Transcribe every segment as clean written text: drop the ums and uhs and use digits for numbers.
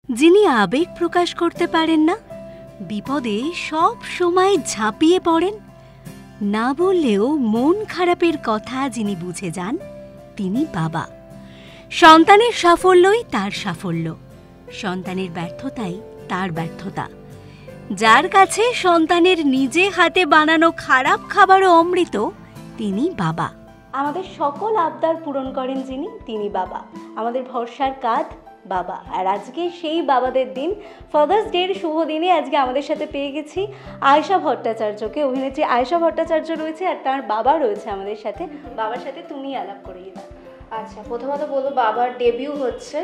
যিনি আবেগ প্রকাশ করতে পারেন না, বিপদে সব সময় ঝাঁপিয়ে পড়েন, না বললেও মন খারাপের কথা যিনি বুঝে যান, তিনি বাবা। সন্তানের সাফল্যই তার সাফল্য, সন্তানের ব্যর্থতাই তার ব্যর্থতা। যার কাছে সন্তানের নিজে হাতে বানানো খারাপ খাবারও অমৃত, তিনি বাবা। আমাদের সকল আবদার পূরণ করেন যিনি, তিনি বাবা। আমাদের ভরসার কাঁধ বাবা। আর আজকে সেই বাবাদের দিন, ফাদার্স ডের শুভ দিনে আজকে আমাদের সাথে পেয়ে গেছি আয়েশা ভট্টাচার্যকে। অভিনেত্রী আয়েশা ভট্টাচার্য রয়েছে আর তার বাবা রয়েছে আমাদের সাথে। বাবার সাথে তুমি আলাপ করিয়ে দাও। আচ্ছা, প্রথমত বলবো বাবার ডেবিউ হচ্ছে।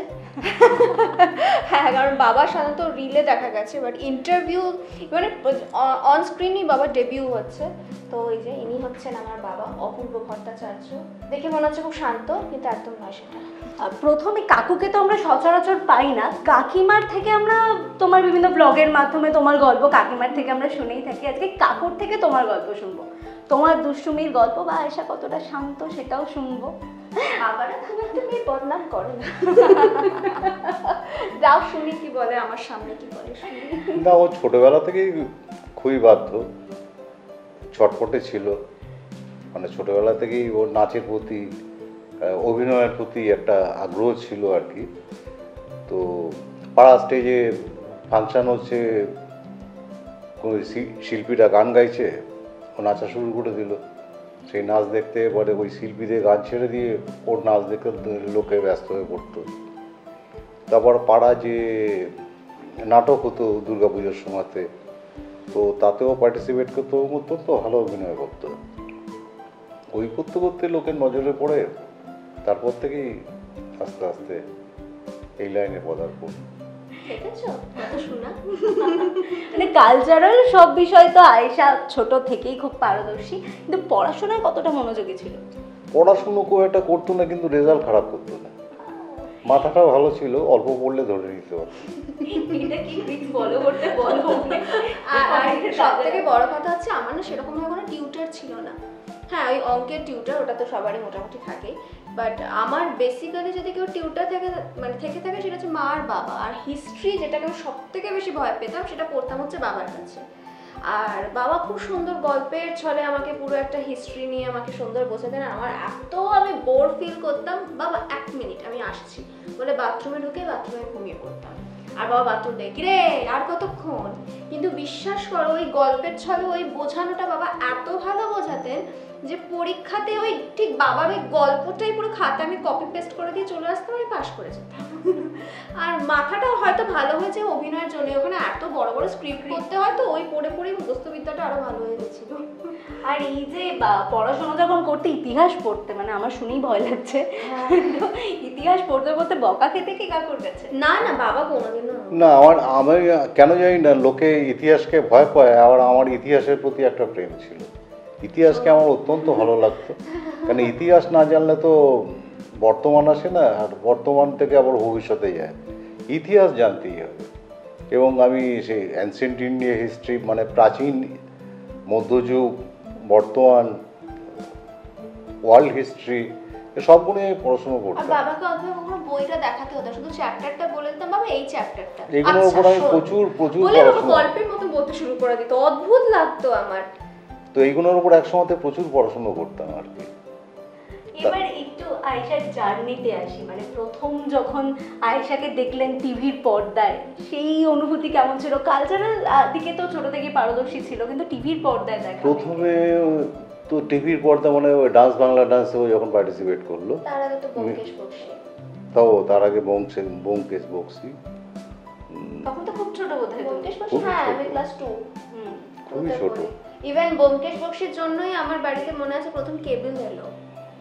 হ্যাঁ, কারণ বাবা সাধারণত রিলে দেখা গেছে, বাট ইন্টারভিউ মানে অন স্ক্রিনই বাবার ডেবিউ হচ্ছে। তো এই যে ইনি হচ্ছেন আমার বাবা, অপূর্ব ভট্টাচার্য। দেখে মনে হচ্ছে খুব শান্ত, কিন্তু একদম নয় সেটা। প্রথমে কাকুকে তো আমরা সচরাচর পাই না, কাকিমার থেকে আমরা তোমার বিভিন্ন ব্লগের মাধ্যমে তোমার গল্প কাকিমার থেকে আমরা শুনেই থাকি। আজকে কাকুর থেকে তোমার গল্প শুনবো, তোমার দুষ্টুমির গল্প, বা আয়েশা কতটা শান্ত সেটাও শুনবো। বাবারা খুব একটা মেয়ে বদনাম করে না। যাও শুনি কি বলে, আমার সামনে কি বলে শুনি। না, ও ছোটবেলা থেকেই খুবই বাধ্য, ছটপটে ছিল। মানে ছোটবেলা থেকেই ওর নাচের প্রতি, অভিনয়ের প্রতি একটা আগ্রহ ছিল আর কি। তো পাড়া স্টেজে ফাংশন হচ্ছে, কোনো শিল্পীরা গান গাইছে, ও নাচা শুরু করে দিল। সেই নাচ দেখতে পরে ওই শিল্পীদের গান ছেড়ে দিয়ে ওর নাচ দেখতে লোকে ব্যস্ত হয়ে পড়তো। তারপর পাড়া যে নাটক হতো দুর্গাপুজোর সময়তে, তো তাতেও পার্টিসিপেট করতো, অত্যন্ত ভালো অভিনয় করতো। ওই করতে করতে লোকের নজরে পড়ে, তারপর থেকেই আস্তে আস্তে এই লাইনে পদার্পণ। মানে কালচারাল সব বিষয় তো আয়েশা ছোট থেকেই খুব পারদর্শী, কিন্তু পড়াশোনায় কতটা মনোযোগী ছিল? পড়াশুনো খুব একটা করতো না, কিন্তু রেজাল্ট খারাপ করতো না। মাথাটা ভালো ছিল, অল্প পড়লে ধরে নিতে পারতো। আর সব থেকে বড় কথা হচ্ছে, আমার না সেরকম ভাবে কোনো টিউটার ছিল না। হ্যাঁ, ওই অঙ্কের টিউটার, ওটা তো সবারই মোটামুটি থাকে, বাট আমার বেসিক্যালি যদি কেউ টিউটার থাকে, মানে থেকে থাকে, সেটা হচ্ছে মা আর বাবা। আর হিস্ট্রি, যেটাকে আমি সব থেকে বেশি ভয় পেতাম, সেটা পড়তাম হচ্ছে বাবার কাছে। আর বাবা খুব সুন্দর গল্পের ছলে আমাকে পুরো একটা হিস্ট্রি নিয়ে আমাকে সুন্দর বোঝাতেন। আমার এত আমি বোর ফিল করতাম, বাবা 1 মিনিট আমি আসছি বলে বাথরুমে ঢুকে বাথরুমে ঘুমিয়ে পড়তাম। আর বাবা বাথরুম দেয়, কিরে আর কতক্ষণ। কিন্তু বিশ্বাস করো, ওই গল্পের ছলে ওই বোঝানোটা বাবা এত ভালো বোঝাতেন যে পরীক্ষাতে ওই ঠিক বাবার ওই গল্পটাই পুরো খাতা আমি কপি পেস্ট করে দিয়ে চলে আসতাম, আমি পাস করে যেতাম। আর মাথাটাও হয়তো ভালো হয়েছে অভিনয়ের জন্য, ওখানে এত বড় বড় স্ক্রিপ্ট করতে হয়, তো ওই পড়ে পড়ে মুখস্থবিদ্যাটা আরো ভালো হয়ে গেছিল। আর এই যে পড়াশোনা যখন করতে, ইতিহাস পড়তে, মানে আমার শুনেই ভয় লাগছে, ইতিহাস পড়তে পড়তে বকা খেতে কি কাকুর কাছে? না না, বাবা কোনোদিনও না, আমি কেন জানি না, লোকে ইতিহাসকে ভয় পায়, আবার আমার ইতিহাসের প্রতি একটা প্রেম ছিল। ইতিহাসকে আমার অত্যন্ত ভালো লাগতো, কারণ ইতিহাস না জানলে তো বর্তমান আসে না, আর বর্তমান থেকে আবার ভবিষ্যতে যায়। ইতিহাস জানতেই হবে। এবং আমি সেই অ্যানসিয়েন্ট ইন্ডিয়া হিস্ট্রি, মানে প্রাচীন, মধ্যযুগ, বর্তমান, ওয়ার্ল্ড হিস্ট্রি, সবগুলো পড়াশোনা আর করতাম। বাবাকে অথবা কখনো বইটা দেখাতে হতো, শুধু চ্যাপ্টারটা বলে দিতাম, বাবা এই চ্যাপ্টারটা। এগুলোর উপর আমি প্রচুর বলে বাবা পড়াশোনা, গল্পের মতো বলতে শুরু করে দিত, অদ্ভুত লাগতো আমার। তো এইগুলোর উপর একসময় প্রচুর পড়াশোনা করতাম আর কি। এবার একটু আয়েশার জার্নিতে আসি, মানে প্রথম যখন আয়েশাকে দেখলেন টিভির পর্দায়, সেই অনুভূতি কেমন ছিল? কালচারাল দিকে তো ছোট থেকে পারদর্শী ছিল, কিন্তু টিভির পর্দায় দেখা প্রথমে তো টিভির পর্দা, মানে ওই ডান্স বাংলা ডান্সেও যখন পার্টিসিপেট করলো, তার আগে তো ব্যোমকেশ বক্সী, তাও তার আগে ব্যোমকেশ বক্সী, তখন তো খুব ছোট বোধহয় ব্যোমকেশ বক্সী। হ্যাঁ, আমি ক্লাস 2, খুবই ছোট। ইভেন ব্যোমকেশ বক্সীর জন্যই আমার বাড়িতে মনে আছে প্রথম কেবল এলো।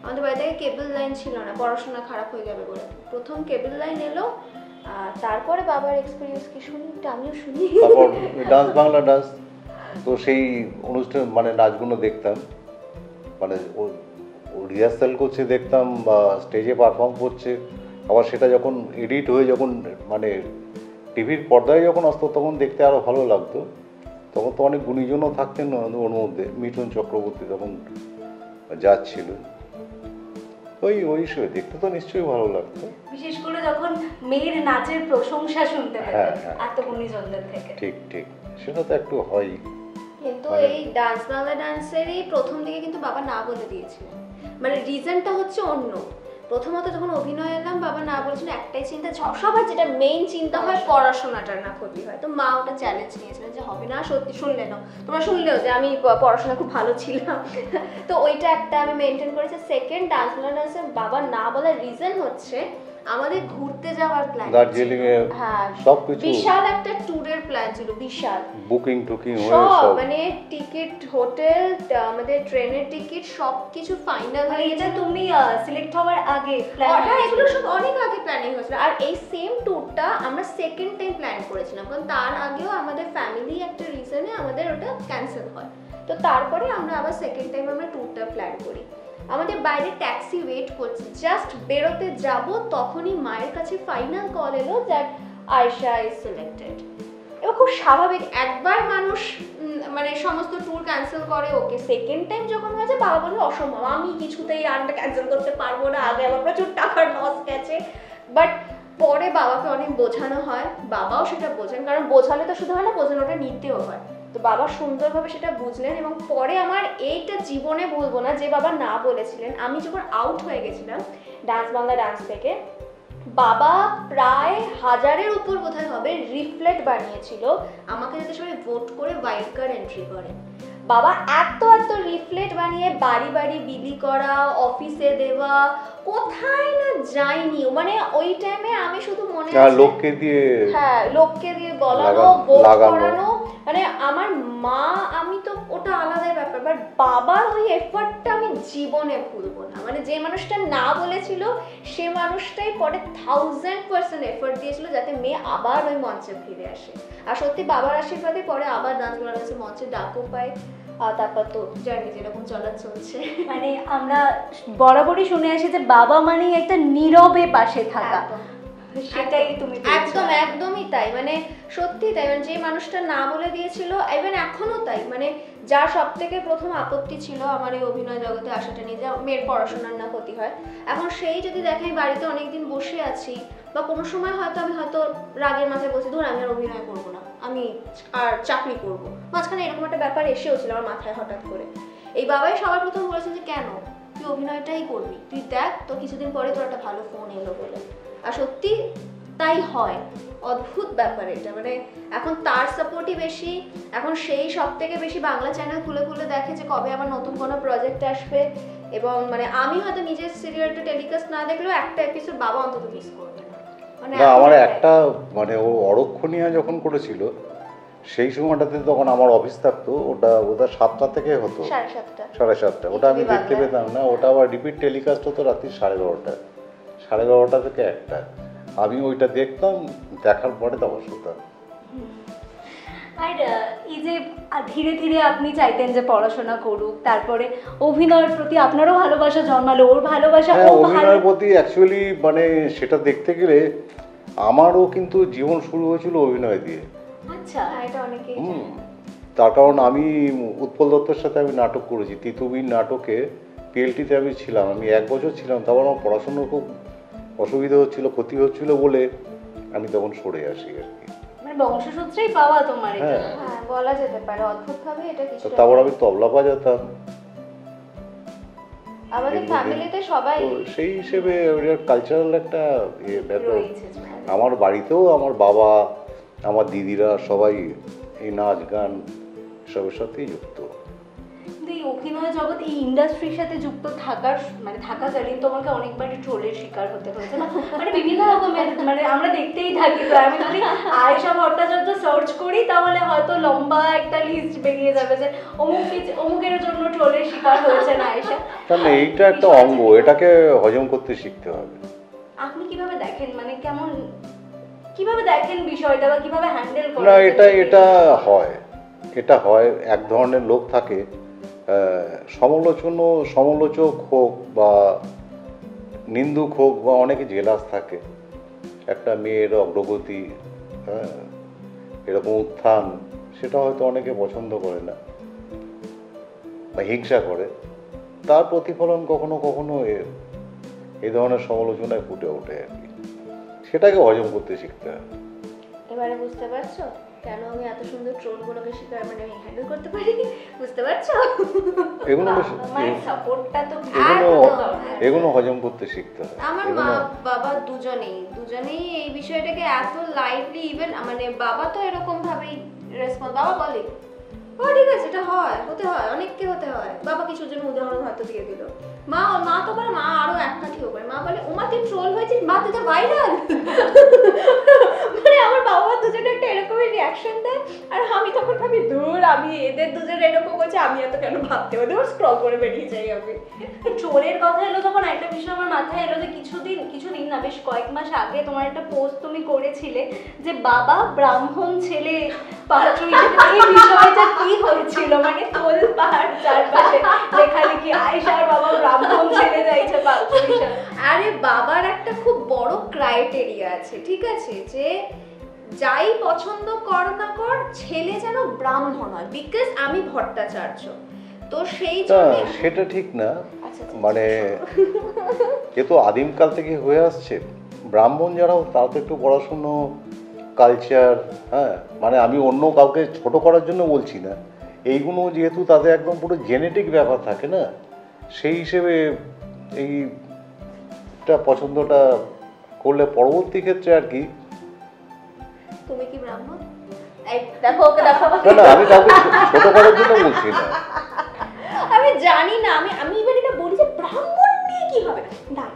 আমাদের বাড়ি থেকে কেবল লাইন ছিল না, পড়াশোনা খারাপ হয়ে যাবে বলে প্রথম কেবল লাইন এলো। আর তারপরে বাবার এক্সপিরিয়েন্স কি শুনি, আমিও শুনি। তারপর ডান্স বাংলা ডান্স, তো সেই অনুষ্ঠান, মানে নাচগুলো দেখতাম, মানে ও রিহার্সাল করছে দেখতাম, বা স্টেজে পারফর্ম করছে। আবার সেটা যখন এডিট হয়ে যখন মানে টিভির পর্দায় যখন আসতো, তখন দেখতে আরও ভালো লাগতো। তখন তো অনেক গুণীজনও থাকতেন ওর মধ্যে, মিঠুন চক্রবর্তী তখন যাচ্ছিল। তো ওই ওই শো দেখতে তো নিশ্চয়ই ভালো লাগতো। বিশেষ করে যখন মেয়ের নাচের প্রশংসা শুনতে হ্যাঁ, পেতেন হ্যাঁ। এত গুণীজনদের থেকে। ঠিক ঠিক, সেটা তো একটু হয়ই। কিন্তু মানে- এই ডান্স বাংলা ডান্সেরই প্রথম দিকে কিন্তু বাবা না বলে দিয়েছিলেন, মানে রিজনটা হচ্ছে অন্য। প্রথমত যখন অভিনয় এলাম বাবা না বলেছিল, একটাই চিন্তা, সবার যেটা মেইন চিন্তা হয় পড়াশোনাটার না ক্ষতি হয়, তো মা ওটা চ্যালেঞ্জ নিয়েছিলেন যে হবে না। সত্যি শুনলে না, তোমরা শুনলেও যে আমি পড়াশোনা খুব ভালো ছিলাম, তো ওইটা একটা আমি মেনটেন করেছি। সেকেন্ড, ডান্স বাংলা ডান্সের বাবা না বলার রিজন হচ্ছে আমাদের ঘুরতে যাওয়ার প্ল্যান, দার্জিলিং এ হ্যাঁ সবকিছু বিশাল একটা ট্যুরের প্ল্যান ছিল, বিশাল বুকিং টুকিং হয়ে সব, সব। মানে টিকিট, হোটেল, আমাদের ট্রেনের টিকিট সবকিছু ফাইনাল মানে হয়ে এটা গেছে। তুমি সিলেক্ট হওয়ার আগে প্ল্যান? হ্যাঁ, এগুলো সব অনেক আগে প্ল্যানিং হয়েছিল। আর এই সেম ট্যুরটা আমরা সেকেন্ড টাইম প্ল্যান করেছিলাম, কারণ তার আগেও আমাদের ফ্যামিলি একটা রিজনে আমাদের ওটা ক্যান্সেল হয়, তো তারপরে আমরা আবার সেকেন্ড টাইম আমরা ট্যুরটা প্ল্যান করি। আমাদের বাইরে ট্যাক্সি ওয়েট করছে, জাস্ট বেরোতে যাব তখনই মায়ের কাছে ফাইনাল কল এলো দ্যাট আয়েশা ইজ সিলেক্টেড। এবার খুব স্বাভাবিক, একবার মানুষ মানে সমস্ত ট্যুর ক্যান্সেল করে, ওকে। সেকেন্ড টাইম যখন হয়েছে বাবা বললো অসম্ভব, আমি কিছুতেই আরটা ক্যান্সেল করতে পারবো না, আগে আমার প্রচুর টাকার লস গেছে। বাট পরে বাবাকে অনেক বোঝানো হয়, বাবাও সেটা বোঝেন, কারণ বোঝালে তো শুধু হয় না, বোঝানোটা নিতেও হয়। তো বাবা সুন্দরভাবে সেটা বুঝলেন, এবং পরে আমার এইটা জীবনে ভুলবো না যে বাবা না বলেছিলেন। আমি যখন আউট হয়ে গেছিলাম ডান্স বাংলা ডান্স থেকে, বাবা প্রায় 1000-এর উপর কোথায় হবে রিফ্লেক্ট বানিয়েছিল আমাকে যাতে সবাই ভোট করে ওয়াইল্ড কার্ড এন্ট্রি করে। বাবা এত এত রিফ্লেক্ট বানিয়ে বাড়ি বাড়ি বিলি করা, অফিসে দেওয়া, কোথায় না যায়নি। মানে ওই টাইমে আমি শুধু মনে আর আছে, লোককে দিয়ে হ্যাঁ লোককে দিয়ে বলানো, লাগানো- ভোট লাগানো। করানো, মানে আমার মা, আমি তো ওটা আলাদাই ব্যাপার, বাট বাবার ওই এফর্টটা আমি জীবনে ভুলবো না। মানে যে মানুষটা না বলেছিল সে মানুষটাই পরে 1000% এফর্ট দিয়েছিল যাতে মেয়ে আবার ওই মঞ্চে ফিরে আসে। আর সত্যি বাবার আশীর্বাদে পরে আবার ডান্স বাংলাদেশের মঞ্চে ডাকও পায়, আর তারপর তো জানি যেরকম চলা চলছে। মানে আমরা বরাবরই শুনে আসি যে বাবা মানেই একটা নীরবে পাশে থাকা, একদম। সেটাই তুমি একদম একদমই তাই, মানে সত্যি তাই। মানে যে মানুষটা না বলে দিয়েছিল, ইভেন এখনো তাই, মানে যার সব থেকে প্রথম আপত্তি ছিল আমার এই অভিনয় জগতে আসাটা নিয়ে, যে মেয়ের পড়াশোনার না ক্ষতি হয়, এখন সেই যদি দেখে আমি বাড়িতে অনেকদিন বসে আছি, বা কোনো সময় হয়তো আমি হয়তো রাগের মাথায় বলছি ধর আমি আর অভিনয় করবো না, আমি আর চাকরি করবো, মাঝখানে এরকম একটা ব্যাপার এসেও ছিল আমার মাথায় হঠাৎ করে, এই বাবাই সবার প্রথম বলেছেন যে কেন তুই অভিনয়টাই করবি, তুই দেখ তো কিছুদিন পরে তোর একটা ভালো ফোন এলো বলে। আর সত্যি তাই হয়, অদ্ভুত ব্যাপার এটা। মানে এখন তার সাপোর্টই বেশি, এখন সেই সব থেকে বেশি বাংলা চ্যানেল খুলে খুলে দেখে যে কবে আবার নতুন কোনো প্রজেক্ট আসবে, এবং মানে আমি হয়তো নিজের সিরিয়ালটা টেলিকাস্ট না দেখলেও একটা এপিসোড বাবা অন্তত মিস করবে না। মানে না, এখন আমার একটাই। একটা মানে ও অরক্ষণীয়া যখন করেছিল সেই সময়টাতে তখন আমার অফিস থাকতো, ওটা 7টা থেকে হতো, 7:30। 7:30, ওটা আমি ETV দেখতে বাংলায়। পেতাম না, ওটা আবার রিপিট টেলিকাস্ট হতো রাত্রি 12:30, 12:30 থেকে 1টা, আমি ওইটা দেখতাম, দেখার পরে তখন শুতাম। আর এই যে ধীরে ধীরে আপনি চাইতেন যে পড়াশোনা করুক, তারপরে অভিনয়ের প্রতি আপনারও ভালোবাসা জন্মালো, ওর ভালোবাসা হ্যাঁ, ও ভালো। অভিনয়ের প্রতি অ্যাকচুয়ালি মানে সেটা দেখতে গেলে আমারও কিন্তু জীবন শুরু হয়েছিল অভিনয় দিয়ে। আচ্ছা, হ্যাঁ, এটা অনেকেই হুম, জানে। তার কারণ আমি উৎপল দত্তের সাথে আমি নাটক করেছি, তিতুমির নাটকে পিএলটিতে আমি ছিলাম, আমি 1 বছর ছিলাম, তারপর আমার পড়াশোনার খুব অসুবিধা হচ্ছিল, ক্ষতি হচ্ছিল বলে আমি তখন সরে আসি আর কি। মানে বংশসূত্রেই পাওয়া তোমার এটা। হ্যাঁ। হ্যাঁ, বলা যেতে পারে অদ্ভুতভাবে এটা কিছু। তো তারপর আমি তবলা বাজাতাম, আমাদের এর মধ্যে- ফ্যামিলিতে সবাই তো সেই হিসেবে কালচারাল একটা ব্যাপার। রয়েছে। আমার বাড়িতেও আমার বাবা, আমার দিদিরা সবাই এই নাচ গান সবের সাথেই যুক্ত। কিন্তু এই অভিনয় জগৎ, এই ইন্ডাস্ট্রির সাথে যুক্ত থাকার মানে থাকাকালীন তোমাকে অনেকবারই ট্রোলের শিকার হতে হয়েছে না? মানে বিভিন্ন রকমের, মানে আমরা দেখতেই থাকি, তো আমি যদি আয়েশা ভট্টাচার্য সার্চ করি তাহলে হয়তো লম্বা একটা লিস্ট বেরিয়ে যাবে যে অমুকের জন্য ট্রোলের শিকার হয়েছে না আয়েশা। তাহলে এইটা একটা অঙ্গ, এটাকে হজম করতে শিখতে হবে। আপনি কিভাবে দেখেন, মানে কেমন কিভাবে দেখেন বিষয়টা, বা কিভাবে হ্যান্ডেল করেন? না, এটা হয় এক ধরনের লোক থাকে, সমালোচক হোক বা নিন্দুক হোক বা অনেকে জেলাস থাকে, একটা মেয়ের অগ্রগতি, এরকম উত্থান, সেটা হয়তো অনেকে পছন্দ করে না বা হিংসা করে, তার প্রতিফলন কখনো কখনো এই ধরনের সমালোচনায় ফুটে ওঠে আর কি। সেটাকে হজম করতে শিখতে হয়। এবারে বুঝতে পারছো কেন আমি এত সুন্দর ট্রোলগুলোকে শিকার মানে হ্যান্ডেল করতে পারি? বুঝতে পারছো? এগুলো মায়ের সাপোর্টটা তো এগুলো হজম করতে শিখতে হয়। আমার মা বাবা দুজনেই এই বিষয়টাকে এত লাইটলি, ইভেন মানে বাবা তো এরকম ভাবেই রেসপন্স, বাবা বলে ও ঠিক আছে এটা হয়, হতে হয়, অনেককে হতে হয়। বাবা কিছুর জন্য উদাহরণ হয়তো দিয়ে দিল। মা তো বলে, মা আরো এক কাঠিও করে, মা বলে ওমা তুই ট্রোল হয়েছিস, মা তুই তো ভাইরাল। মানে আমার বাবা দুজনে একটা এরকমই রিয়াকশন দেয়, আর আমি তখন ভাবি দূর, আমি এদের দুজনে এরকম করছে, আমি এত কেন ভাবতে পারি, স্ক্রল করে বেরিয়ে যাই আমি। ট্রোলের কথা এলো তখন একটা বিষয় আমার মাথায় এলো যে কিছুদিন না, বেশ কয়েক মাস আগে তোমার একটা পোস্ট তুমি করেছিলে যে বাবা ব্রাহ্মণ ছেলে পাত্র হিসেবে, এই বিষয়টা কি হয়েছিল? মানে তোল পাহাড় চারপাশে লেখালেখি, আয়েশার বাবা ব্রাহ্মণ ছেলে চাইছে পাত্র হিসেবে। আরে বাবার একটা খুব বড় ক্রাইটেরিয়া আছে, ঠিক আছে, যে যাই পছন্দ কর না কর ছেলে যেন ব্রাহ্মণ হয়, বিকজ আমি ভট্টাচার্য, তো সেই জন্য। সেটা ঠিক না, আচ্ছা, মানে এ তো আদিমকাল থেকে হয়ে আসছে। ব্রাহ্মণ যারা তারা তো একটু পড়াশুনো, কালচার, হ্যাঁ, মানে আমি অন্য কাউকে ছোট করার জন্য বলছি না, এইগুলো যেহেতু তাদের একদম পুরো জেনেটিক ব্যাপার থাকে না, সেই হিসেবে এইটা পছন্দটা করলে পরবর্তী ক্ষেত্রে আর কি। তুমি কি ব্রাহ্মণ? এই দেখো, ওকে দেখো। না, আমি কাউকে ছোট করার জন্য বলছি না। আমি জানি না, আমি এবার এটা বলি যে ব্রাহ্মণ নিয়ে কি হবে না,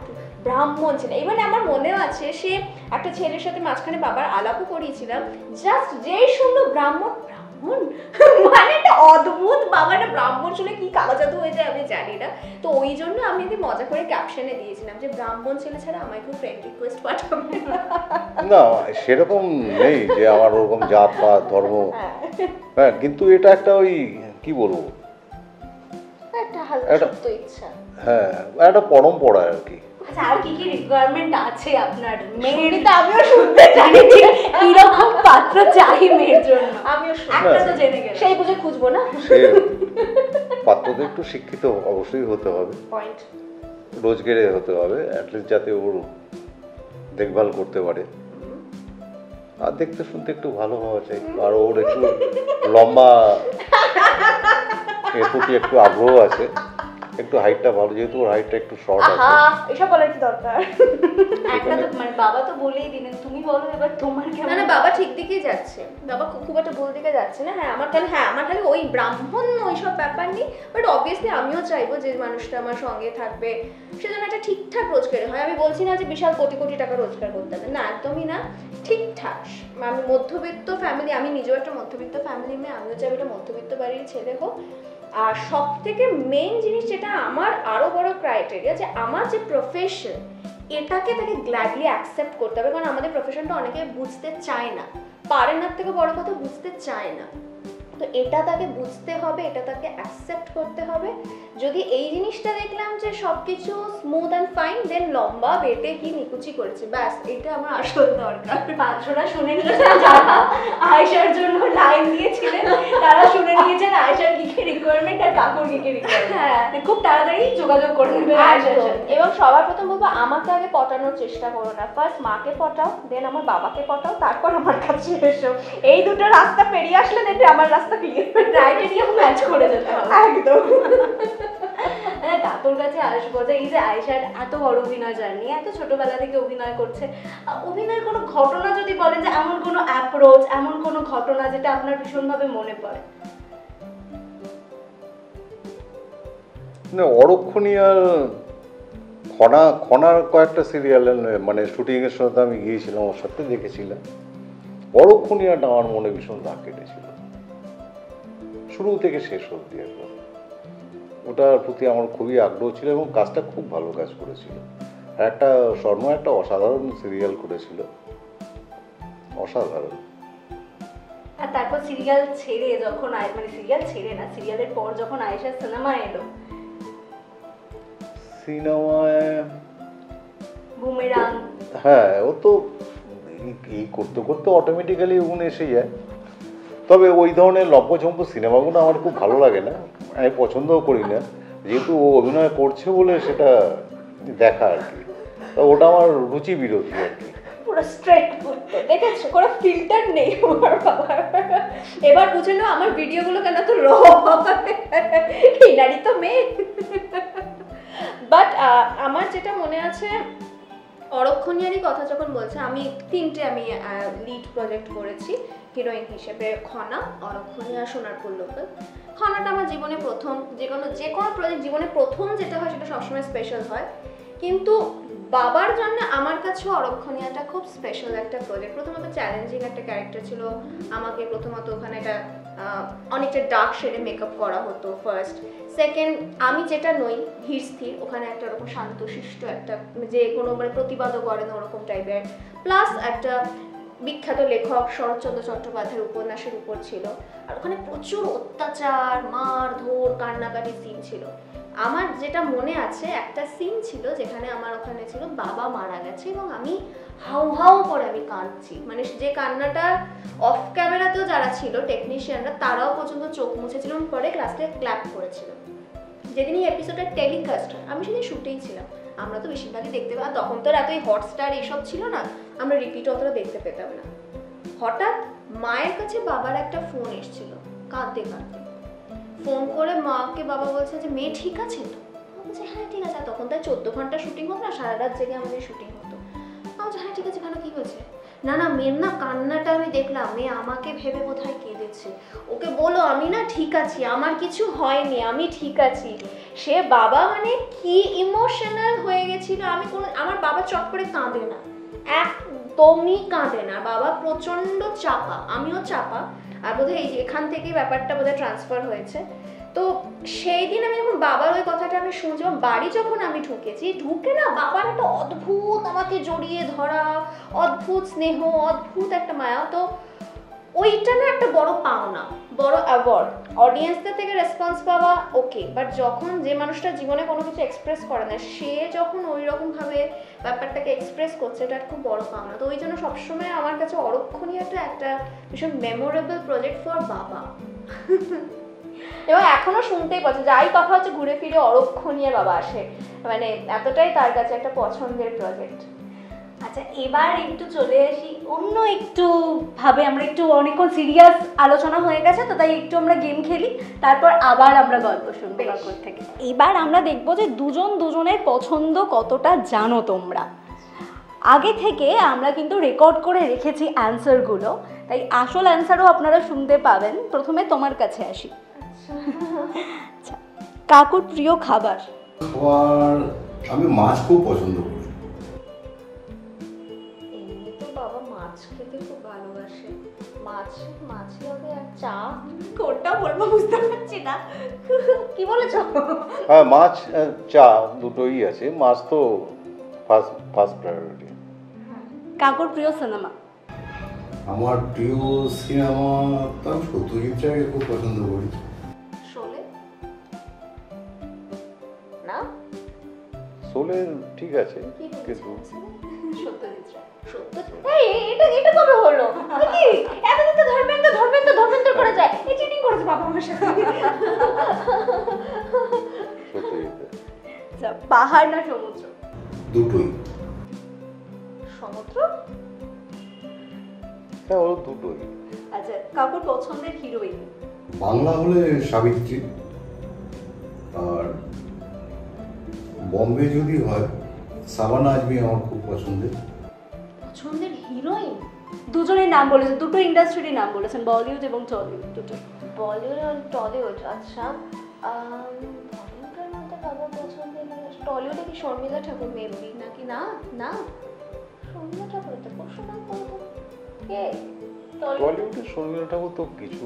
ব্রাহ্মণ ছিল। এবার আমার মনেও আছে, সে একটা ছেলের সাথে মাঝখানে বাবার আলাপও করিয়েছিলাম, জাস্ট যেই শুনলো ব্রাহ্মণ, মানে একটা অদ্ভুত, বাবাটা ব্রাহ্মণ শুনে কি কালা জাদু হয়ে যায় আমি জানি না। তো ওই জন্য আমি এদের মজা করে ক্যাপশনে দিয়েছিলাম যে ব্রাহ্মণ ছেলে ছাড়া আমায় কেউ ফ্রেন্ড রিকোয়েস্ট পাঠাবে না, সেরকম নেই যে আমার ওরকম জাত পাত ধর্ম, হ্যাঁ, কিন্তু এটা একটা ওই কি বলবো, একটা হালকা সুপ্ত ইচ্ছা, হ্যাঁ, একটা পরম্পরা আর কি। আচ্ছা, আর কি রিকোয়ারমেন্ট আছে আপনার মেয়ের? তো আমিও শুনতে জানি ঠিক কিরকম পাত্র চাই মেয়ের জন্য, আমিও একটা তো জেনে গেল, সেই বুঝে খুঁজবো না। সে পাত্রদের একটু শিক্ষিত অবশ্যই হতে হবে, পয়েন্ট, রোজগারে হতে হবে, অ্যাটলিস্ট যাতে ওর দেখভাল করতে পারে, আর দেখতে শুনতে একটু ভালো হওয়া চাই, আর ওর একটু লম্বা, এর প্রতি একটু আগ্রহ আছে, একটু হাইটটা ভালো, যেহেতু ওর হাইটটা একটু শর্ট আছে। এসব বলার কি দরকার? একটা তো মানে বাবা তো বলেই দিলেন, তুমি বলো এবার তোমার কেমন? না, বাবা ঠিক দিকে যাচ্ছে, বাবা খুব একটা ভুল দিকে যাচ্ছে না। হ্যাঁ, আমার খালি ওই ব্রাহ্মণ ওইসব ব্যাপার নেই, বাট অবভিয়াসলি আমিও চাইবো যে মানুষটা আমার সঙ্গে থাকবে সেজন্য একটা ঠিকঠাক রোজগার হয়। আমি বলছি না যে বিশাল কোটি কোটি টাকা রোজগার করতে হবে, না, একদমই না, ঠিকঠাক। আমি মধ্যবিত্ত ফ্যামিলি, আমি নিজেও একটা মধ্যবিত্ত ফ্যামিলি মেয়ে, আমিও চাই একটা মধ্যবিত্ত বাড়ির ছেলে হোক। আর সব থেকে মেইন জিনিস যেটা আমার আরো বড় ক্রাইটেরিয়া, যে আমার যে প্রফেশন এটাকে তাকে গ্ল্যাডলি অ্যাকসেপ্ট করতে হবে, কারণ আমাদের প্রফেশনটা অনেকে বুঝতে চায় না, পারে না, থেকে বড় কথা বুঝতে চায় না। তো এটা তাকে বুঝতে হবে, এটা তাকে অ্যাকসেপ্ট করতে হবে। যদি এই জিনিসটা দেখলাম যে সবকিছু স্মুথ অ্যান্ড ফাইন, দেন লম্বা বেটে কি নিকুচি করেছে, ব্যাস এটা আমার আসল দরকার। পাত্ররা শুনে নিয়েছেন, যারা আয়েশার জন্য লাইন দিয়েছিলেন তারা শুনে নিয়েছেন আয়েশার কি কি রিকোয়ারমেন্ট আর কাকুর কি কি রিকোয়ারমেন্ট। হ্যাঁ, খুব তাড়াতাড়ি যোগাযোগ করে নেবে আয়েশার সাথে। এবং সবার প্রথম বলবো, আমাকে আগে পটানোর চেষ্টা করো না, ফার্স্ট মাকে পটাও, দেন আমার বাবাকে পটাও, তারপর আমার কাছে এসো। এই দুটো রাস্তা পেরিয়ে আসলে দেখবে আমার রাস্তা ক্লিয়ার, ক্রাইটেরিয়া ম্যাচ করে যেতে হবে একদম। হ্যাঁ, কাকুর কাছে আসবো যে এই যে আয়েশার এত বড় অভিনয় জার্নি, এত ছোটবেলা থেকে অভিনয় করছে, অভিনয়ের কোনো ঘটনা যদি বলেন যে এমন কোনো অ্যাপ্রোচ, এমন কোনো ঘটনা যেটা আপনার ভীষণভাবে মনে পড়ে? না, অরক্ষণী আর খনার কয়েকটা সিরিয়ালের মানে শুটিংয়ের সময় আমি গিয়েছিলাম, ওর সাথে দেখেছিলাম। অরক্ষণীয়াটা আমার মনে ভীষণ দাগ কেটেছিল, শুরু থেকে শেষ অবধি একদম। ওটার প্রতি আমার খুবই আগ্রহ ছিল এবং কাজটা খুব ভালো কাজ করেছিল। একটা শর্মা একটা অসাধারণ সিরিয়াল করেছিল, অসাধারণ। আর তারপর সিরিয়াল ছেড়ে যখন মানে সিরিয়াল ছেড়ে না, সিরিয়ালের পর যখন আয়েশার সিনেমা এলো, সিনেমায় বুমেরাং, হ্যাঁ, ও তো এই করতে করতে অটোমেটিক্যালি ওগুলো এসে যায়। তবে ওই ধরনের লম্পঝম্প সিনেমাগুলো আমার খুব ভালো লাগে না, আমি পছন্দও করি না, যেহেতু ও অভিনয় করছে বলে সেটা দেখা আর কি। তা ওটা আমার রুচি বিরোধী আর কি। পুরো স্ট্রেট করতে দেখেছো, কোনো ফিল্টার নেই আমার বাবার। এবার বুঝে নাও আমার ভিডিওগুলো কেন তো র, এই নারী তো মেয়ে। বাট আমার যেটা মনে আছে, অরক্ষণীয়ারই কথা যখন বলছে, আমি 3টে লিড প্রজেক্ট করেছি হিরোইন হিসেবে, খনা, অরক্ষণীয়া, সোনারপুর লোকাল। খনাটা আমার জীবনে প্রথম, যে কোনো প্রজেক্ট জীবনে প্রথম যেটা হয় সেটা সবসময় স্পেশাল হয়, কিন্তু বাবার জন্য আমার কাছে অরক্ষণীয়াটা খুব স্পেশাল একটা প্রজেক্ট। প্রথমত চ্যালেঞ্জিং একটা ক্যারেক্টার ছিল, আমাকে প্রথমত ওখানে একটা অনেকটা ডার্ক শেডে মেকআপ করা হতো ফার্স্ট। সেকেন্ড, আমি যেটা নই ধীর স্থির, ওখানে একটা ওরকম শান্তশিষ্ট একটা, যে কোনো মানে প্রতিবাদও করে না ওরকম টাইপের, প্লাস একটা বিখ্যাত লেখক শরৎচন্দ্র চট্টোপাধ্যায়ের উপন্যাসের উপর ছিল। আর ওখানে প্রচুর অত্যাচার, মারধর, কান্নাকাটি সিন ছিল। আমার যেটা মনে আছে, একটা সিন ছিল যেখানে আমার ওখানে ছিল বাবা মারা গেছে এবং আমি হাউ হাউ করে আমি কাঁদছি, মানে যে কান্নাটা অফ ক্যামেরাতেও যারা ছিল টেকনিশিয়ানরা তারাও পর্যন্ত চোখ মুছেছিল এবং পরে ক্লাসে ক্ল্যাপ করেছিল। যেদিন এই এপিসোডের টেলিকাস্ট হয় আমি সেদিন শুটেই ছিলাম, আমরা তো বেশিরভাগই দেখতে পেতাম, তখন তো আর এত হটস্টার এইসব ছিল না, আমরা রিপিট অতটা দেখতে পেতাম না। হঠাৎ মায়ের কাছে বাবার একটা ফোন এসেছিল, কাঁদতে কাঁদতে ফোন করে মাকে বাবা বলছে যে মেয়ে ঠিক আছে তো? বলছে হ্যাঁ ঠিক আছে। তখন তাই 14 ঘন্টা শুটিং হতো না, সারা রাত জেগে আমাদের শুটিং হতো। বলছে হ্যাঁ ঠিক আছে, কেন কি হয়েছে? না না মেয়ের না কান্নাটা আমি দেখলাম, মেয়ে আমাকে ভেবে কোথায় কেঁদেছে, ওকে বলো আমি না ঠিক আছি, আমার কিছু হয়নি, আমি ঠিক আছি। সে বাবা মানে কি ইমোশনাল হয়ে গেছিল, আমার বাবা চট করে কাঁদে না, একদমই কাঁদে না, বাবা প্রচন্ড চাপা, আমিও চাপা। আর বোধহয় এখান থেকেই ব্যাপারটা বোধহয় ট্রান্সফার হয়েছে। তো সেই দিন আমি যখন বাবার ওই কথাটা আমি শুনছি, বাড়ি যখন আমি ঢুকে না বাবার একটা অদ্ভুত আমাকে জড়িয়ে ধরা, অদ্ভুত স্নেহ, অদ্ভুত একটা মায়া। তো ওইটা না একটা বড় পাওনা, বড় অ্যাওয়ার্ড, অডিয়েন্সদের থেকে রেসপন্স পাওয়া ওকে, বাট যখন যে মানুষটা জীবনে কোনো কিছু এক্সপ্রেস করে না, সে যখন ওই রকমভাবে ব্যাপারটাকে এক্সপ্রেস করছে, এটা খুব বড় পাওনা। তো ওই জন্য সবসময় আমার কাছে অরক্ষণীয়টা একটা ভীষণ মেমোরেবল প্রজেক্ট ফর বাবা। এবং এখনো শুনতেই পাচ্ছি, যাই কথা হচ্ছে ঘুরে ফিরে অরক্ষণীয় বাবা আসে, মানে এতটাই তার কাছে একটা পছন্দের প্রজেক্ট। আচ্ছা, এবার একটু চলে আসি অন্য একটু ভাবে, আমরা একটু অনেকক্ষণ সিরিয়াস আলোচনা হয়ে গেছে তো, তাই একটু আমরা গেম খেলি, তারপর আবার আমরা গল্প শুনবো কাকুর থেকে। এবার আমরা দেখবো যে দুজন দুজনের পছন্দ কতটা জানো তোমরা। আগে থেকে আমরা কিন্তু রেকর্ড করে রেখেছি অ্যান্সারগুলো, তাই আসল অ্যান্সারও আপনারা শুনতে পাবেন। প্রথমে তোমার কাছে আসি। আচ্ছা, কাকুর প্রিয় খাবার? আমি মাছ খুব পছন্দ করি। এমনি তো বাবা মাছ খেতে খুব ভালোবাসে, মাছই হবে আর চা। কোনটা বলবো বুঝতে পারছি না, কি বলেছো? হ্যাঁ, মাছ চা দুটোই আছে, মাছ তো ফার্স্ট প্রায়োরিটি। কাকুর প্রিয় সিনেমা? আমার প্রিয় সিনেমা তো আমি সত্যজিৎ রায়কে খুব পছন্দ করি। শোলে না, শোলে ঠিক আছে, কিন্তু সত্যজিৎ রায়। এটা কবে হলো? কি এতদিন তো ধর্মেন্দ্র করা যায়, এই চিটিং করেছে বাবা আমার সাথে। সত্যজিৎ। আচ্ছা, পাহাড় না সমুদ্র? দুটোই। সমুদ্র? হ্যাঁ, ওর দুটোই। আচ্ছা, কাকুর পছন্দের হিরোইন? বাংলা হলে সাবিত্রী, আর বম্বে যদি হয় সাবানা আজমি আমার খুব পছন্দের। পছন্দের হিরোইন? দুজনের নাম বলেছেন, দুটো ইন্ডাস্ট্রির নাম বলেছেন, বলিউড এবং টলিউড দুটো। বলিউড আর টলিউড? আচ্ছা, বলিউডের মধ্যে বাবা পছন্দের, টলিউডে কি শর্মিলা ঠাকুর মেবি, নাকি? না না, শর্মিলা ঠাকুর তো পরশু নাম বলবো কে? টলিউডের শর্মিলা ঠাকুর তো কিছু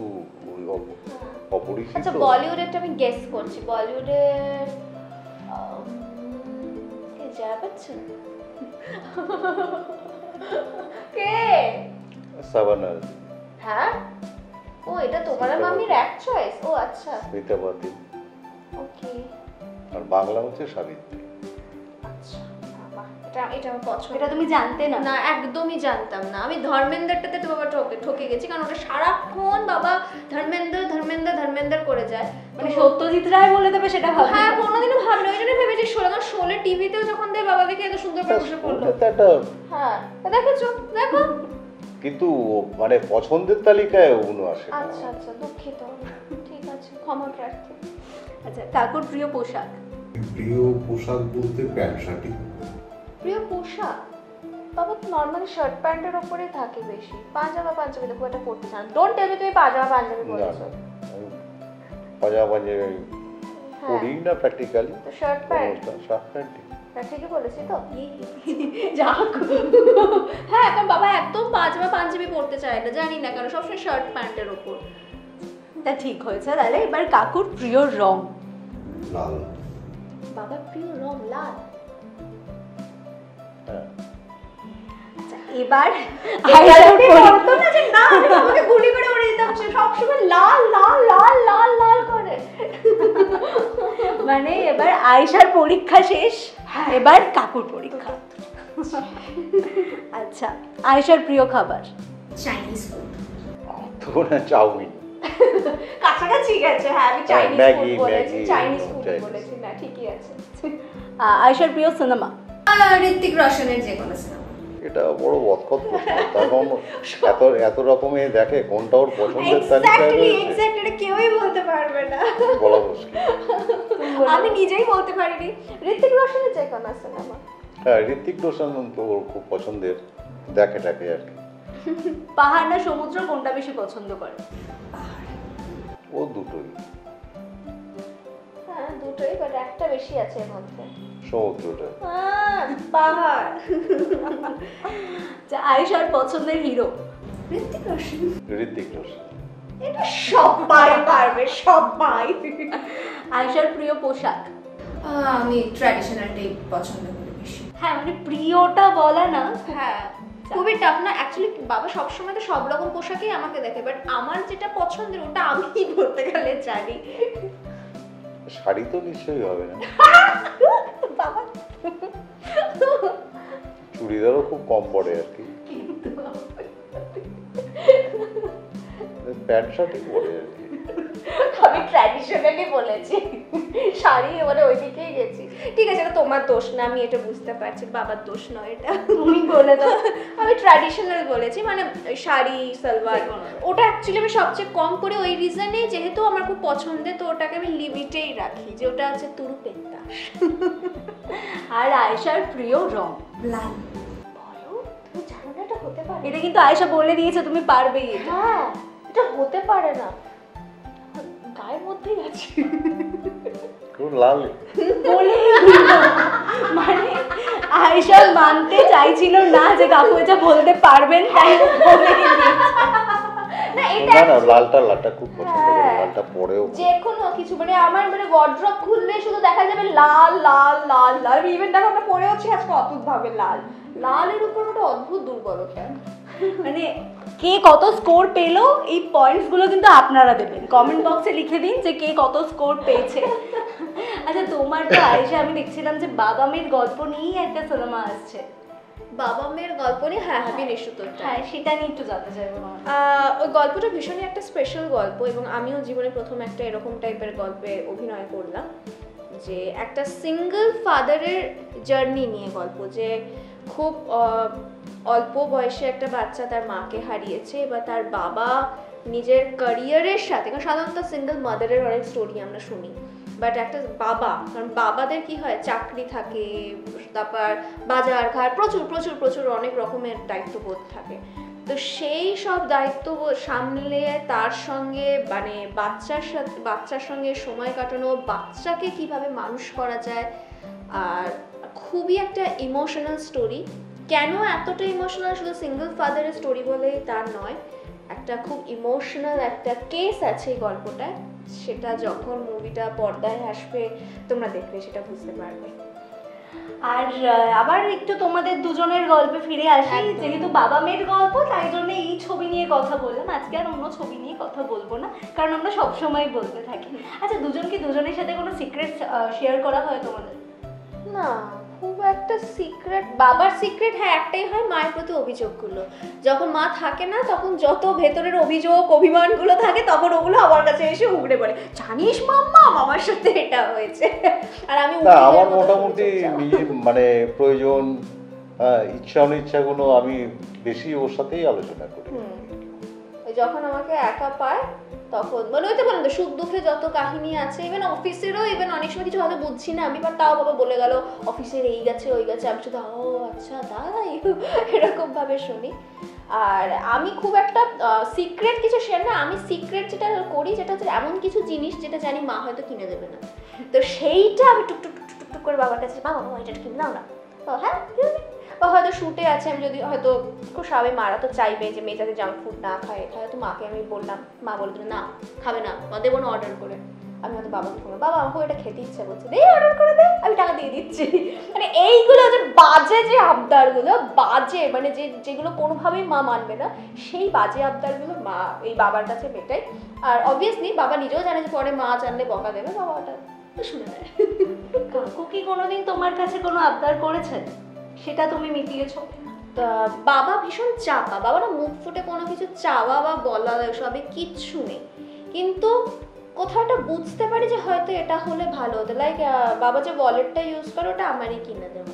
অপরিচিত। আচ্ছা, বলিউডেরটা আমি গেস করছি, বলিউডের কে? জয়া বচ্চন? কে? সাবানা। হ্যাঁ, ও এটা তোমার মামির এক চয়েস? ও আচ্ছা, স্মিতা পাতিল। ওকে। আর বাংলা হচ্ছে সাবিত্রী। আচ্ছা, বাহ, এটা আমার পছন্দ। এটা তুমি জানতে না? না, একদমই জানতাম না। আমি ধর্মেন্দ্রটাতে তো বাবা ঠকে গেছি, কারণ ওটা সারাক্ষণ বাবা ধর্মেন্দ্র করে যায়। মানে সত্যজিৎ রায় বলে দেবে সেটা ভাবো? হ্যাঁ, কোনোদিনও ভাবিনি। ওই জন্য ভেবেছি শোলে টিভিতেও যখন দেয় বাবা দেখে এত সুন্দর করে বসে পড়লো। হ্যাঁ, দেখেছো, দেখো। কিন্তু মানে পছন্দের তালিকায় ওগুলো আসে না। আচ্ছা আচ্ছা, দুঃখিত, ঠিক আছে, ক্ষমা প্রার্থী। আচ্ছা, কাকুর প্রিয় পোশাক? প্রিয় পোশাক বলতে প্যান্ট শার্টই। প্রিয় পোশাক বাবা তো নর্মালি শার্ট প্যান্টের ওপরেই থাকে বেশি। পাঞ্জাবি তো খুব একটা পরতে চান। ডোন্ট টেল মি তুমি পাঞ্জাবি পরেছো। পাঞ্জাবি পরি না প্র্যাকটিক্যালি। তো শার্ট প্যান্ট ঠিকই বলেছি তো? যাক, হ্যাঁ, এখন বাবা একদম পাঞ্জাবি পরতে চায় না, জানি না কেন, সবসময় শার্ট প্যান্টের ওপর। তা ঠিক হয়েছে। তাহলে এবার কাকুর প্রিয় রং? লাল। বাবার প্রিয় রং লাল? হ্যাঁ। এবার বলতো না যে না, আমি বাবাকে গুলি করে উড়িয়ে দিতাম, সে সবসময় লাল লাল লাল লাল লাল করে। মানে এবার আয়েশার পরীক্ষা শেষ, এবার কাকুর পরীক্ষা। আচ্ছা, আয়েশার প্রিয় খাবার? Chinese food. তখন চাউমিন। কাছাকাছি গেছে। হ্যাঁ, আমি চাইনিজ ম্যাগি, ফুড বলেছি, ম্যাগি, চাইনিজ ফুড চাইনিজ। বলেছি না, ঠিকই আছে। আয়েশার প্রিয় সিনেমা? ঋত্বিক রোশনের যে কোনো সিনেমা। এটা বড় বদখত প্রশ্ন। তখন এত রকমের দেখে কোনটা ওর পছন্দের তালিকায় রয়েছে এক্স্যাক্টলি, এটা কেউই বলতে পারবে না। বলা মুশকিল। আমি নিজেই বলতে পারিনি। ঋত্বিক রোশনের যে কোনো সিনেমা। হ্যাঁ, ঋত্বিক রোশন তো ওর খুব পছন্দের, দেখে টাকে আর কি। পাহাড় না সমুদ্র, কোনটা বেশি পছন্দ করে? ও দুটোই। হ্যাঁ, দুটোই, বাট একটা বেশি আছে এর মধ্যে। সমুদ্রটা। পাহাড়। আয়েশার পছন্দের হিরো? ঋত্বিক রোশন। ঋত্বিক রোশন। এটা সবাই পারবে, সবাই। আয়েশার প্রিয় পোশাক? আমি ট্র্যাডিশনালটাই পছন্দ করি বেশি। হ্যাঁ, মানে প্রিয়টা বলা না। হ্যাঁ, খুবই টাফ না অ্যাকচুয়ালি। বাবা সবসময় তো সব রকম পোশাকই আমাকে দেখে, বাট আমার যেটা পছন্দের ওটা আমি বলতে গেলে জানি। শাড়ি তো নিশ্চয়ই হবে না। বাবা চুড়িদারও খুব কম পড়ে আর কি, প্যান্ট শার্টই পরে আর কি। আমি ট্র্যাডিশনালি বলেছি, শাড়ি মানে ওই দিকেই গেছি। ঠিক আছে, এটা তোমার দোষ না, আমি এটা বুঝতে পারছি, বাবার দোষ নয় এটা, তুমি বলে দাও। আমি ট্র্যাডিশনাল বলেছি, মানে শাড়ি সালোয়ার। ওটা অ্যাকচুয়ালি আমি সবচেয়ে কম করে ওই রিজনে, যেহেতু আমার খুব পছন্দের, তো ওটাকে আমি লিমিটেই রাখি, যে ওটা আছে তুরু পেত্তা। আর আয়েশার প্রিয় রং? লাল। বলো, তুমি জানো না এটা হতে পারে? এটা কিন্তু আয়েশা বলে দিয়েছে, তুমি পারবেই। হ্যাঁ, এটা হতে পারে না, গায়ের মধ্যেই আছে। লাল বলে মানে আয়েশা মানতে চাইছিল না যে কাকু এটা বলতে পারবেন, তাই বলে না, এটা না, লালটা খুব পছন্দ করে, লালটা পরেও। যে কোনো কিছু, মানে আমার মানে ওয়ার্ড্রপ খুললে শুধু দেখা যাবে লাল লাল লাল লাল। ইভেন দেখো আমরা পরেওছি আজকে অদ্ভুত ভাবে লাল। লালের উপর একটা অদ্ভুত দুর্বলতা। মানে কে কত স্কোর পেলো, এই পয়েন্টস গুলো কিন্তু আপনারা দেবেন, কমেন্ট বক্সে লিখে দিন যে কে কত স্কোর পেয়েছে। আচ্ছা, তোমার তো আয়েশা আমি দেখছিলাম যে বাদামের গল্প নিয়েই একটা সিনেমা আসছে। বাবা মেয়ের গল্প নিয়ে? হ্যাঁ, হ্যাপি নিশ্চিত। হ্যাঁ, সেটা নিয়ে একটু জানতে চাইবো। ওই গল্পটা ভীষণই একটা স্পেশাল গল্প, এবং আমিও জীবনে প্রথম একটা এরকম টাইপের গল্পে অভিনয় করলাম, যে একটা সিঙ্গল ফাদারের জার্নি নিয়ে গল্প, যে খুব অল্প বয়সে একটা বাচ্চা তার মাকে হারিয়েছে, এবার তার বাবা নিজের ক্যারিয়ারের সাথে, কারণ সাধারণত সিঙ্গল মাদারের অনেক স্টোরি আমরা শুনি, বাট একটা বাবা, কারণ বাবাদের কি হয়, চাকরি থাকে, তারপর বাজার ঘাট, প্রচুর প্রচুর প্রচুর অনেক রকমের দায়িত্ববোধ থাকে, তো সেই সব দায়িত্ব সামলে তার সঙ্গে মানে বাচ্চার সঙ্গে সময় কাটানো, বাচ্চাকে কিভাবে মানুষ করা যায়, আর খুবই একটা ইমোশনাল স্টোরি। কেন এতটা ইমোশনাল, শুধু সিঙ্গল ফাদারের স্টোরি বলেই তার নয়, একটা খুব ইমোশনাল একটা কেস আছে এই গল্পটায়, সেটা যখন মুভিটা পর্দায় আসবে তোমরা দেখবে সেটা বুঝতে পারবে। আর আবার একটু তোমাদের দুজনের গল্পে ফিরে আসি, যেহেতু বাবা মেয়ের গল্প, তাই জন্য এই ছবি নিয়ে কথা বললাম। আজকে আর অন্য ছবি নিয়ে কথা বলবো না, কারণ আমরা সবসময় বলতে থাকি। আচ্ছা, দুজনকে দুজনের সাথে কোনো সিক্রেট শেয়ার করা হয় তোমাদের? না, খুব একটা সিক্রেট, বাবার সিক্রেট হ্যাঁ একটাই হয়, মায়ের প্রতি অভিযোগগুলো। যখন মা থাকে না তখন যত ভেতরের অভিযোগ অভিমানগুলো থাকে তখন ওগুলো আমার কাছে এসে উগড়ে পড়ে, জানিস মাম্মা আমার সাথে এটা হয়েছে। আর আমি না আমার মোটামুটি মানে প্রয়োজন ইচ্ছা অনিচ্ছাগুলো আমি বেশি ওর সাথেই আলোচনা করি। যখন আমাকে একা পায় তখন মানে ওই তো বললাম তো সুখ দুঃখে যত কাহিনী আছে, ইভেন অফিসেরও, ইভেন অনেক সময় কিছু হয়তো বুঝছি না আমি, বাট তাও বাবা বলে গেল অফিসের এই গেছে ওই গেছে, আমি শুধু ও আচ্ছা তাই এরকম ভাবে শুনি। আর আমি খুব একটা সিক্রেট কিছু শেয়ার না, আমি সিক্রেট যেটা করি যেটা হচ্ছে এমন কিছু জিনিস যেটা জানি মা হয়তো কিনে দেবে না, তো সেইটা আমি টুকটুক টুকটুক টুক করে বাবার কাছে, বাবা বাবা এটা কিনে দাও না, হ্যাঁ বা হয়তো শুটে আছে আমি যদি হয়তো খুব স্বাভাবিক, মারা তো চাইবে যে মেয়ে যাতে জাঙ্ক ফুড না খায়, হয়তো মাকে আমি বললাম, মা বলে দিল না খাবে না বা দেবো না অর্ডার করে, আমি হয়তো বাবাকে বললাম বাবা আমাকে এটা খেতে ইচ্ছা করছে, দে অর্ডার করে দে আমি টাকা দিয়ে দিচ্ছি। মানে এইগুলো যে বাজে যে আবদারগুলো, বাজে মানে যেগুলো কোনোভাবেই মা মানবে না, সেই বাজে আবদারগুলো মা এই বাবার কাছে মেটাই। আর অবভিয়াসলি বাবা নিজেও জানে যে পরে মা জানলে বকা দেবে, বাবা ওটা শুনে নেয়। কাকু কি কোনোদিন তোমার কাছে কোনো আবদার করেছেন, সেটা তুমি মিটিয়েছো? বাবা ভীষণ চাপা, বাবা না মুখ ফুটে কোনো কিছু চাওয়া বা বলা সবে কিচ্ছু নেই, কিন্তু কোথাও একটা বুঝতে পারি যে হয়তো এটা হলে ভালো হতো। লাইক বাবা যে ওয়ালেটটা ইউজ করে ওটা আমারই কিনে দেবো।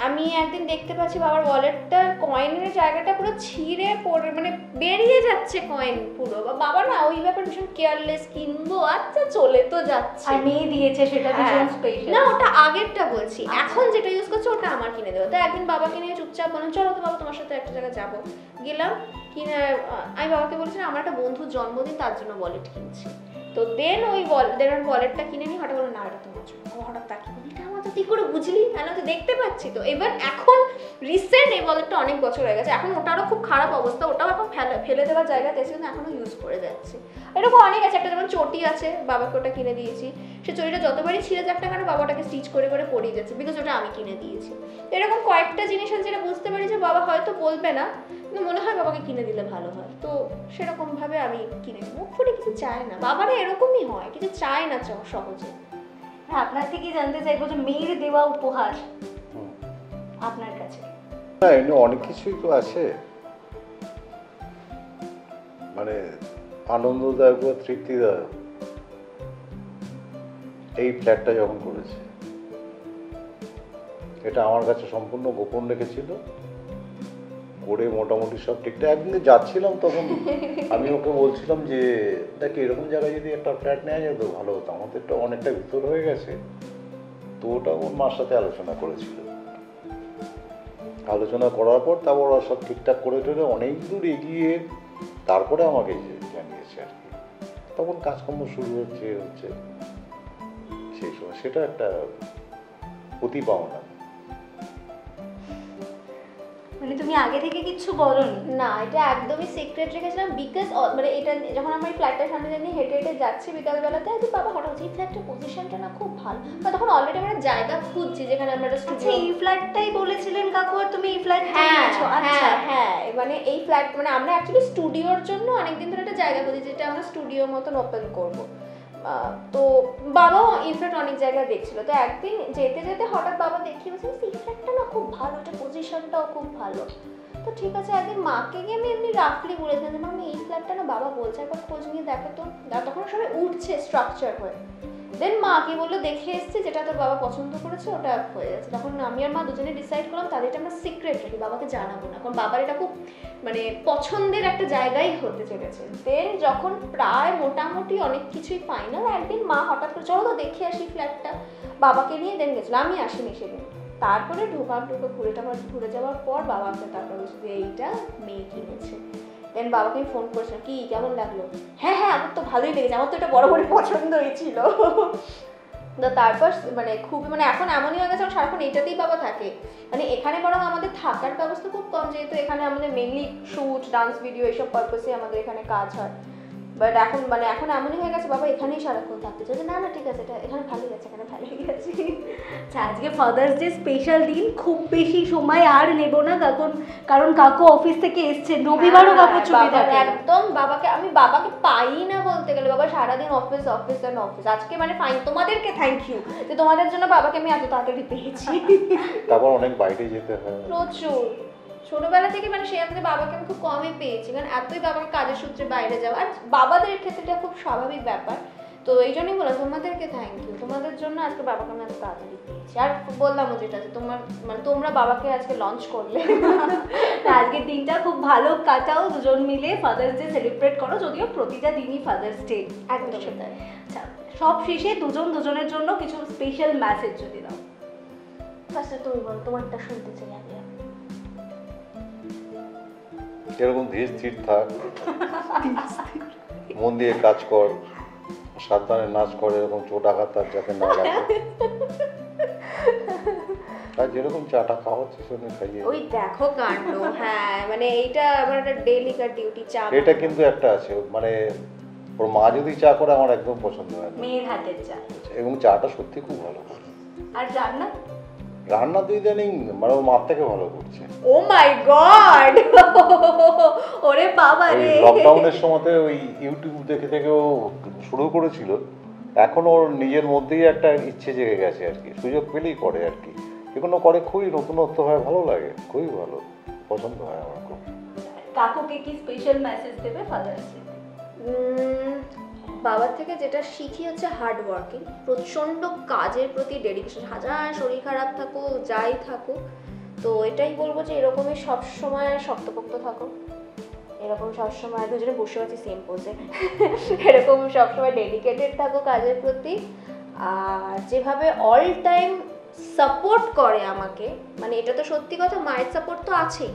আমি একদিন দেখতে পাচ্ছি বাবার ওয়ালেটটার কয়েনের জায়গাটা পুরো ছিঁড়ে পড়ে মানে বেরিয়ে যাচ্ছে কয়েন পুরো, বাবা না ওই ব্যাপারে ভীষণ কেয়ারলেস, কিনবো আচ্ছা চলে তো যাচ্ছে, আর মেয়ে দিয়েছে সেটা ভীষণ স্পেশাল। না ওটা আগেরটা বলছি, এখন যেটা ইউজ করছে ওটা আমার কিনে দেবো। তো একদিন বাবাকে নিয়ে চুপচাপ বললাম চলো তো বাবা তোমার সাথে একটা জায়গায় যাবো, গেলাম কিনে আমি বাবাকে বলছিলাম আমার একটা বন্ধুর জন্মদিন তার জন্য ওয়ালেট কিনছি, তো দেন ওই ওয়ালেটটা কিনে নিই, হঠাৎ বলো না এটা তোমার জন্য, হঠাৎ তাকিয়ে বলি এটা আমার তো তুই করে বুঝলি, আমি তো দেখতে পাচ্ছি। তো এবার এখন রিসেন্ট এই ওয়ালেটটা অনেক বছর হয়ে গেছে, এখন ওটারও খুব খারাপ অবস্থা, ওটাও এখন ফেলে দেওয়ার জায়গাতে এসে কিন্তু এখনো ইউজ করে যাচ্ছে। এরকম অনেক আছে, একটা যেমন চটি আছে বাবাকে ওটা কিনে দিয়েছি, সে চটিটা যতবারই ছিঁড়ে যাক না কেন বাবাটাকে স্টিচ করে করে পরিয়ে যাচ্ছে, বিকজ ওটা আমি কিনে দিয়েছি। এরকম কয়েকটা জিনিস আছে যেটা বুঝতে পারি যে বাবা হয়তো বলবে না, কিন্তু মনে হয় বাবাকে কিনে দিলে ভালো হয়, তো সেরকম ভাবে আমি কিনে দিই। মুখ ফুটে কিছু চায় না, বাবারা এরকমই হয়, কিছু চায় না সহজে। হ্যাঁ, আপনার থেকেই জানতে চাইবো যে মেয়ের দেওয়া উপহার আপনার কাছে। না এমনি অনেক কিছুই তো আছে, মানে আনন্দদায়ক বা তৃপ্তিদায়ক। এই ফ্ল্যাটটা যখন করেছে এটা আমার কাছে সম্পূর্ণ গোপন রেখেছিল, করে মোটামুটি সব ঠিকঠাক। একদিন যাচ্ছিলাম তখন আমি ওকে বলছিলাম যে দেখ এরকম জায়গায় যদি একটা ফ্ল্যাট নেওয়া যেত ভালো হতো, আমাদের তো অনেকটা ভিতর হয়ে গেছে। তো ওটা ওর মার সাথে আলোচনা করেছিল, আলোচনা করার পর তারপর ওরা সব ঠিকঠাক করে টোরে অনেক দূর এগিয়ে তারপরে আমাকে জানিয়েছে আর কি। তখন কাজকর্ম শুরু হচ্ছে সেই সময়, সেটা একটা অতি পাওনা। মানে তুমি আগে থেকে কিচ্ছু বলোনি? না এটা একদমই সিক্রেট রেখেছিলাম, বিকজ মানে এটা যখন আমরা এই ফ্ল্যাটটার সামনে দিয়ে হেঁটে হেঁটে যাচ্ছি বিকালবেলাতে, তো বাবা হঠাৎ হচ্ছে এই ফ্ল্যাটটার পজিশনটা না খুব ভালো, বা তখন অলরেডি আমরা জায়গা খুঁজছি যেখানে আমরা একটা আচ্ছা এই ফ্ল্যাটটাই বলেছিলেন কাকু, আর তুমি এই ফ্ল্যাটটা হ্যাঁ নিয়েছো? আচ্ছা হ্যাঁ মানে এই ফ্ল্যাট মানে আমরা অ্যাকচুয়ালি স্টুডিওর জন্য অনেকদিন ধরে একটা জায়গা খুঁজছি যেটা আমরা স্টুডিওর মতন ওপেন করবো। তো বাবাও ইনফ্যাক্ট অনেক জায়গায় দেখছিল, তো একদিন যেতে যেতে হঠাৎ বাবা দেখিয়ে বলছে এই ফ্ল্যাটটা না খুব ভালো, এটা পজিশনটাও খুব ভালো। তো ঠিক আছে একদিন মাকে গিয়ে আমি এমনি রাফলি বলেছিলাম যে আমি এই ফ্ল্যাটটা না বাবা বলছে একবার খোঁজ নিয়ে দেখো তো, তখন সবাই উঠছে স্ট্রাকচার হয়ে। দেন মা কি বললো দেখে এসছে যেটা তোর বাবা পছন্দ করেছে ওটা হয়ে যাচ্ছে। তখন আমি আর মা দুজনে ডিসাইড করলাম তাদের এটা আমরা সিক্রেট রাখি, বাবাকে জানাবো না, কারণ বাবার এটা খুব মানে পছন্দের একটা জায়গায় হতে চলেছে। দেন যখন প্রায় মোটামুটি অনেক কিছুই ফাইনাল, একদিন মা হঠাৎ করে চলো তো দেখে আসি ফ্ল্যাটটা, বাবাকে নিয়ে দেন গেছিলো, আমি আসিনি সেদিন। তারপরে ঘুরে যাওয়ার পর বাবাকে তারপর বলছে যে এইটা মেয়ে কিনেছে। দেন বাবাকে আমি ফোন করেছিলাম কি কেমন লাগলো, হ্যাঁ আমার তো ভালোই লেগেছে, আমার তো এটা বড় পছন্দ হয়েছিল। তো তারপর মানে খুবই মানে এখন এমনই হয়ে গেছে সারাক্ষণ এইটাতেই বাবা থাকে, মানে এখানে বরং আমাদের থাকার ব্যবস্থা খুব কম, যেহেতু এখানে আমাদের মেনলি শ্যুট ডান্স ভিডিও এইসব পারপাসে আমাদের এখানে কাজ হয়। বাট এখন মানে এখন এমনই হয়ে গেছে বাবা এখানেই সারাক্ষণ থাকতে চাই, না না ঠিক আছে এটা এখানে ভালোই গেছে, এখানে ভালোই গেছে। আচ্ছা, আজকে ফাদার্স ডে স্পেশাল দিন, খুব বেশি সময় আর নেব না কারণ কাকু অফিস থেকে এসছে, রবিবারও কাকু ছুটি থাকে। একদম আমি বাবাকে পাই না বলতে গেলে, বাবা সারাদিন অফিস অফিস অ্যান্ড অফিস। আজকে মানে ফাইন, তোমাদেরকে থ্যাংক ইউ যে তোমাদের জন্য বাবাকে আমি এত তাড়াতাড়ি পেয়েছি। তারপর অনেক বাইরে যেতে হয় প্রচুর, ছোটবেলা থেকে মানে সেই আমাদের বাবাকে আমি খুব কমই পেয়েছি, কারণ এতই বাবাকে কাজের সূত্রে বাইরে যাওয়া, আর বাবাদের ক্ষেত্রে খুব স্বাভাবিক ব্যাপার। তো এই জন্যই বললাম তোমাদেরকে থ্যাংক ইউ, তোমাদের জন্য আজকে বাবাকে আমি এত তাড়াতাড়ি পেয়েছি। আর বললামও যেটা যে তোমার মানে তোমরা বাবাকে আজকে লঞ্চ করলে। আজকের দিনটা খুব ভালো কাটাও, দুজন মিলে ফাদার্স ডে সেলিব্রেট করো, যদিও প্রতিটা দিনই ফাদার্স ডে। একদম সেটাই। আচ্ছা, সব শেষে দুজনের জন্য কিছু স্পেশাল মেসেজ যদি দাও। ফার্স্টে তুমি বলো, তোমারটা শুনতে চাই আগে। এরকম ধীর স্থির থাক, মন দিয়ে কাজ কর, সাবধানে নাচ কর, এরকম চোট আঘাত তার যাতে না লাগে। আর যেরকম চাটা খাওয়াচ্ছে সেরকম খাইয়ে। ওই দেখো কাণ্ড, হ্যাঁ মানে এইটা আমার একটা ডেইলিকার ডিউটি, চা। এটা কিন্তু একটা আছে, মানে ওর মা যদি চা করে আমার একদম পছন্দ হয় না, মেয়ের হাতের চা, এবং চাটা সত্যি খুব ভালো করে। আর রান্না রান্না তো ইদানিং মানে ওর মার থেকে ভালো করছে। ও মাই গড, ওরে বাবা ওই রে। লকডাউনের সময়তে ওই ইউটিউব দেখে থেকে ও শুরু করেছিল, এখন ওর নিজের মধ্যেই একটা ইচ্ছে জেগে গেছে আর কি, সুযোগ পেলেই করে আর কি, এগুলো করে খুবই নতুনত্ব হয়, ভালো লাগে, খুবই ভালো, পছন্দ হয় আমার খুব। কাকুকে কি স্পেশাল মেসেজ দেবে ফাদার্স ডে? বাবার থেকে যেটা শিখি হচ্ছে হার্ড ওয়ার্কিং, প্রচণ্ড কাজের প্রতি ডেডিকেশন, হাজার শরীর খারাপ থাকুক যাই থাকুক, তো এটাই বলবো যে এরকমই সবসময় শক্তপোক্ত থাকো, এরকম সবসময় দুজনে বসে আছি সেম পোজে, এরকম সবসময় ডেডিকেটেড থাকো কাজের প্রতি। আর যেভাবে অল টাইম সাপোর্ট করে আমাকে, মানে এটা তো সত্যি কথা, মায়ের সাপোর্ট তো আছেই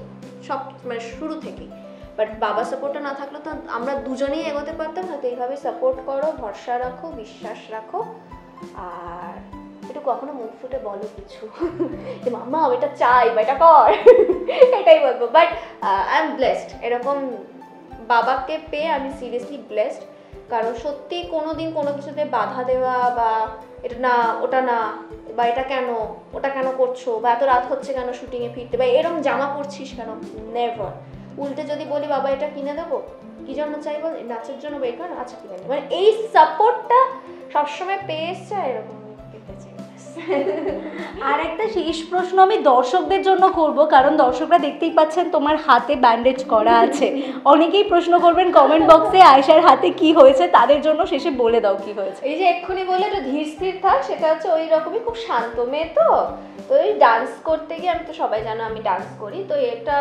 সব মানে শুরু থেকেই, বাট বাবা সাপোর্টটা না থাকলে তো আমরা দুজনেই এগোতে পারতাম না। তো এইভাবে সাপোর্ট করো, ভরসা রাখো, বিশ্বাস রাখো, আর একটু কখনো মুখ ফুটে বলো কিছু যে মাম্মা এটা চাই বা এটা কর, এটাই বলবো। বাট আই এম ব্লেসড, এরকম বাবাকে পেয়ে আমি সিরিয়াসলি ব্লেসড, কারণ সত্যি কোনো দিন কোনো কিছুতে বাধা দেওয়া বা এটা না ওটা না বা এটা কেন ওটা কেন করছো বা এত রাত হচ্ছে কেন শুটিংয়ে ফিরতে বা এরকম জামা পরছিস কেন, নেভার। উল্টে যদি বলি বাবা এটা কিনে দেবো, কি জন্য চাই বল, নাচের জন্য, বের কর, আচ্ছা কিনে দেবো, মানে এই সাপোর্টটা সবসময় পেয়ে এসছে, এরকম পেতে চাই। আর একটা শেষ প্রশ্ন আমি দর্শকদের জন্য করব, কারণ দর্শকরা দেখতেই পাচ্ছেন তোমার হাতে ব্যান্ডেজ করা আছে, অনেকেই প্রশ্ন করবেন কমেন্ট বক্সে আয়েশার হাতে কি হয়েছে, তাদের জন্য শেষে বলে দাও কি হয়েছে। এই যে এক্ষুনি বলে একটু ধীর স্থির থাক, সেটা হচ্ছে ওই রকমই, খুব শান্ত মেয়ে তো ওই ডান্স করতে গিয়ে, আমি তো সবাই জানো আমি ডান্স করি, তো এটা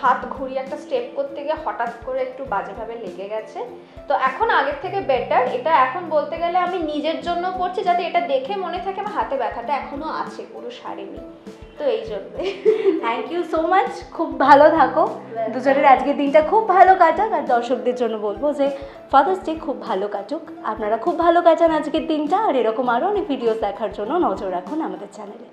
হাত ঘুরিয়ে একটা স্টেপ করতে গিয়ে হঠাৎ করে একটু বাজেভাবে লেগে গেছে, তো এখন আগের থেকে বেটার। এটা এখন বলতে গেলে আমি নিজের জন্য করছি, যাতে এটা দেখে মনে থাকে আমার হাতে ব্যথাটা এখনো আছে, পুরো সারেনি, তো এই জন্য। থ্যাংক ইউ সো মাচ, খুব ভালো থাকো, দুজনের আজকের দিনটা খুব ভালো কাটাক। আর দর্শকদের জন্য বলবো যে ফাদার্স ডে খুব ভালো কাটুক, আপনারা খুব ভালো কাটান আজকের দিনটা, আর এরকম আরও অনেক ভিডিওস দেখার জন্য নজর রাখুন আমাদের চ্যানেলে।